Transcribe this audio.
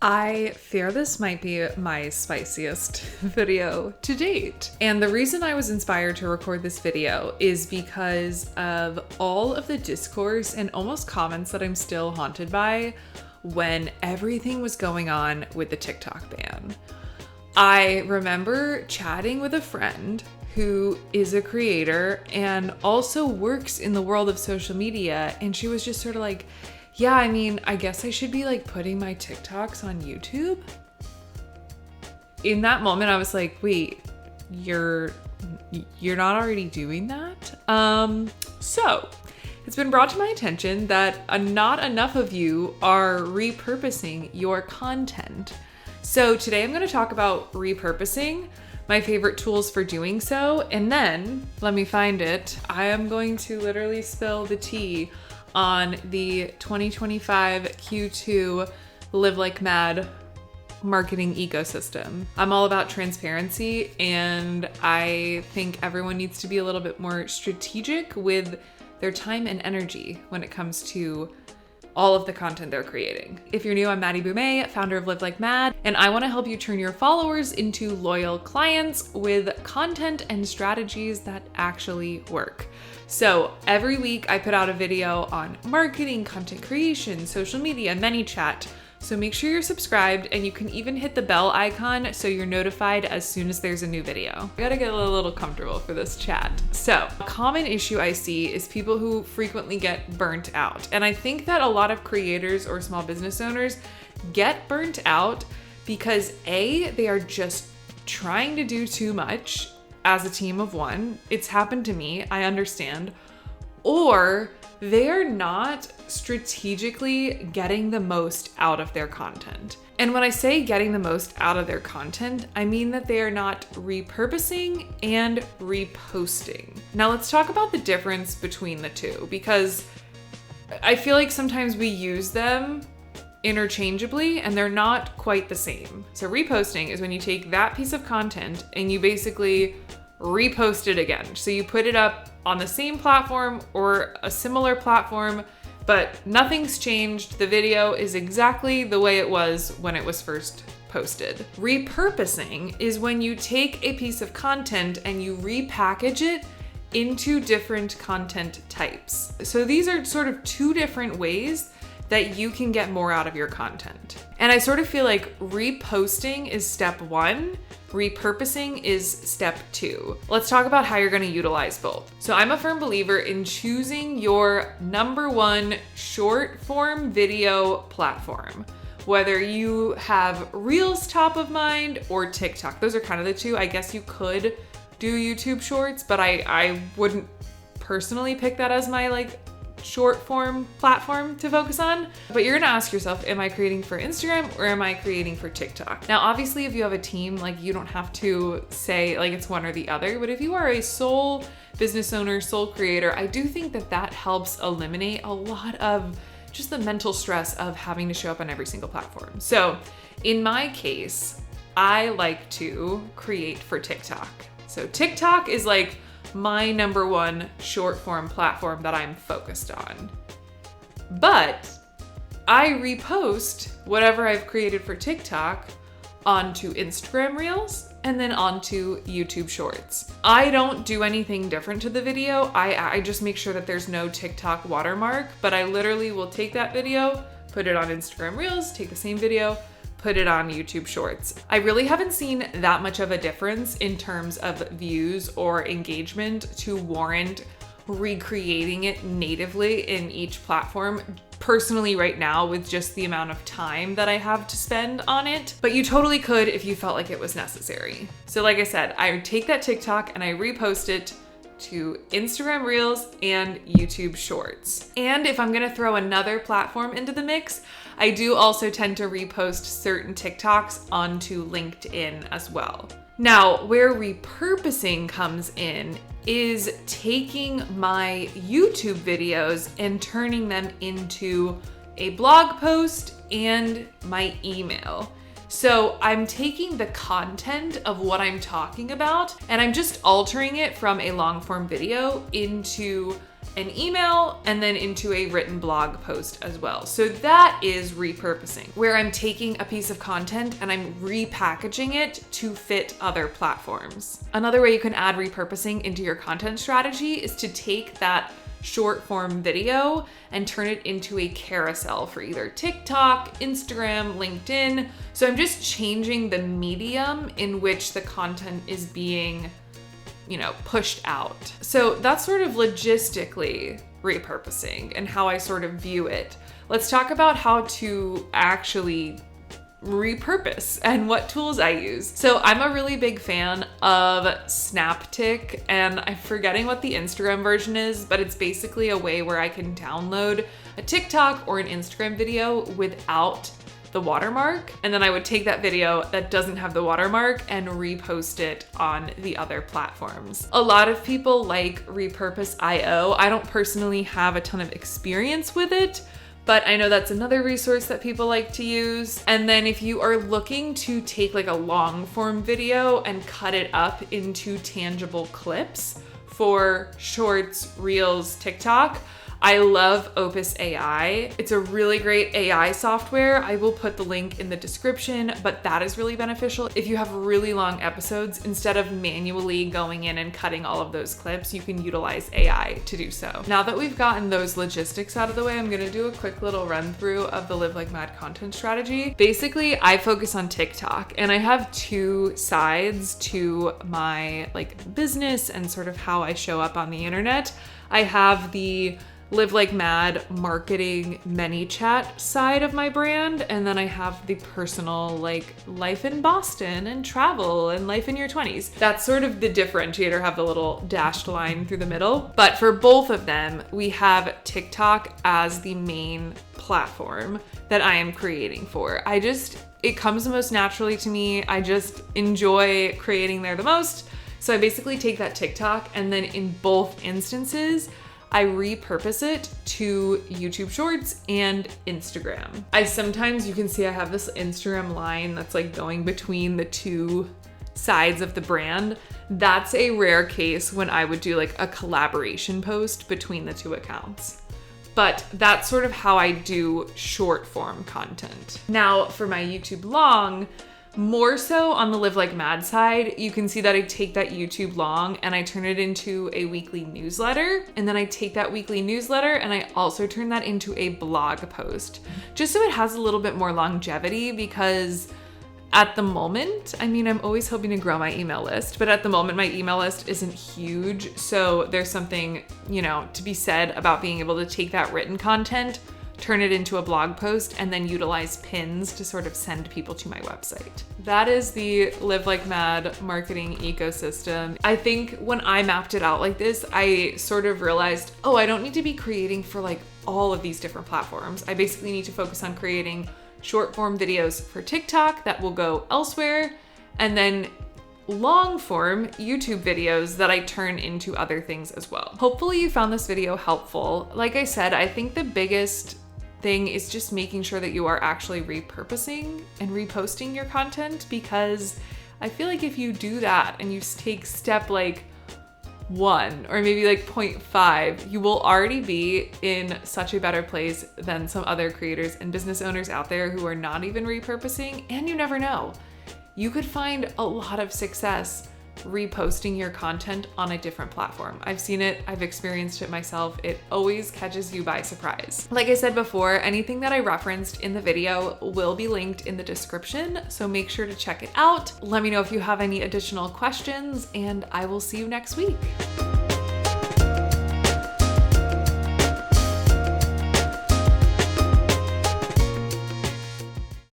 I fear this might be my spiciest video to date. And the reason I was inspired to record this video is because of all of the discourse and almost comments that I'm still haunted by when everything was going on with the TikTok ban. I remember chatting with a friend who is a creator and also works in the world of social media, and she was just sort of like, yeah, I mean, I guess I should be like putting my TikToks on YouTube. In that moment, I was like, wait, you're not already doing that? So it's been brought to my attention that not enough of you are repurposing your content. So today I'm going to talk about repurposing, my favorite tools for doing so, and then, let me find it, I am going to literally spill the tea on the 2025 Q2 Live Like Mad marketing ecosystem. I'm all about transparency, and I think everyone needs to be a little bit more strategic with their time and energy when it comes to all of the content they're creating. If you're new, I'm Maddie Boumé, founder of Live Like Mad, and I want to help you turn your followers into loyal clients with content and strategies that actually work. So every week I put out a video on marketing, content creation, social media, ManyChat. So make sure you're subscribed, and you can even hit the bell icon so you're notified as soon as there's a new video. I gotta get a little comfortable for this chat. So a common issue I see is people who frequently get burnt out. And I think that a lot of creators or small business owners get burnt out because A, they are just trying to do too much as a team of one. It's happened to me, I understand. Or they are not strategically getting the most out of their content. And when I say getting the most out of their content, I mean that they are not repurposing and reposting. Now let's talk about the difference between the two, because I feel like sometimes we use them interchangeably and they're not quite the same. So reposting is when you take that piece of content and you basically repost it again. So you put it up on the same platform or a similar platform, but nothing's changed. The video is exactly the way it was when it was first posted. Repurposing is when you take a piece of content and you repackage it into different content types. So these are sort of two different ways that you can get more out of your content. And I sort of feel like reposting is step one, repurposing is step two. Let's talk about how you're gonna utilize both. So I'm a firm believer in choosing your number one short form video platform. Whether you have Reels top of mind or TikTok, those are kind of the two. I guess you could do YouTube Shorts, but I wouldn't personally pick that as my short form platform to focus on. But you're gonna ask yourself, am I creating for Instagram or am I creating for TikTok? Now, obviously, if you have a team, you don't have to say it's one or the other, but if you are a sole business owner, sole creator, I do think that that helps eliminate a lot of just the mental stress of having to show up on every single platform. So in my case, I like to create for TikTok. So TikTok is my number one short form platform that I'm focused on. But I repost whatever I've created for TikTok onto Instagram Reels and then onto YouTube Shorts. I don't do anything different to the video. I just make sure that there's no TikTok watermark, but I literally will take that video, put it on Instagram Reels, take the same video, put it on YouTube Shorts. I really haven't seen that much of a difference in terms of views or engagement to warrant recreating it natively in each platform personally right now with just the amount of time that I have to spend on it. But you totally could if you felt like it was necessary. So like I said, I take that TikTok and I repost it to Instagram Reels and YouTube Shorts. And if I'm gonna throw another platform into the mix, I do also tend to repost certain TikToks onto LinkedIn as well. Now, where repurposing comes in is taking my YouTube videos and turning them into a blog post and my email. So I'm taking the content of what I'm talking about and I'm just altering it from a long form video into an email and then into a written blog post as well. So that is repurposing, where I'm taking a piece of content and I'm repackaging it to fit other platforms. Another way you can add repurposing into your content strategy is to take that short form video and turn it into a carousel for either TikTok, Instagram, LinkedIn. So I'm just changing the medium in which the content is being, pushed out. So that's sort of logistically repurposing and how I sort of view it. Let's talk about how to actually repurpose and what tools I use. So I'm a really big fan of Snaptic, and I'm forgetting what the Instagram version is, but it's basically a way where I can download a TikTok or an Instagram video without the watermark. And then I would take that video that doesn't have the watermark and repost it on the other platforms. A lot of people like Repurpose.io. I don't personally have a ton of experience with it, but I know that's another resource that people like to use. And then if you are looking to take like a long form video and cut it up into tangible clips for shorts, reels, TikTok, I love Opus AI. It's a really great AI software. I will put the link in the description, but that is really beneficial. If you have really long episodes, instead of manually going in and cutting all of those clips, you can utilize AI to do so. Now that we've gotten those logistics out of the way, I'm gonna do a quick little run through of the Live Like Mad content strategy. Basically, I focus on TikTok, and I have two sides to my business and sort of how I show up on the internet. I have the Live Like Mad marketing ManyChat side of my brand, and then I have the personal life in Boston and travel and life in your 20s. That's sort of the differentiator, have the little dashed line through the middle. But for both of them, we have TikTok as the main platform that I am creating for. It comes the most naturally to me. I just enjoy creating there the most. So I basically take that TikTok, and then in both instances, I repurpose it to YouTube Shorts and Instagram. You can see I have this Instagram line that's going between the two sides of the brand. That's a rare case when I would do a collaboration post between the two accounts. But that's sort of how I do short form content. Now for my YouTube long, more so on the Live Like Mad side, you can see that I take that YouTube long and I turn it into a weekly newsletter. And then I take that weekly newsletter and I also turn that into a blog post, just so it has a little bit more longevity, because at the moment, I'm always hoping to grow my email list, but at the moment my email list isn't huge. So there's something, to be said about being able to take that written content, turn it into a blog post, and then utilize pins to sort of send people to my website. That is the Live Like Mad marketing ecosystem. I think when I mapped it out like this, I sort of realized, I don't need to be creating for all of these different platforms. I basically need to focus on creating short form videos for TikTok that will go elsewhere, and then long form YouTube videos that I turn into other things as well. Hopefully you found this video helpful. Like I said, I think the biggest thing is just making sure that you are actually repurposing and reposting your content, because I feel like if you do that and you take step 1 or maybe 0.5, you will already be in such a better place than some other creators and business owners out there who are not even repurposing. And you never know, you could find a lot of success reposting your content on a different platform. I've seen it, I've experienced it myself. It always catches you by surprise. Like I said before, anything that I referenced in the video will be linked in the description, so make sure to check it out. Let me know if you have any additional questions, and I will see you next week.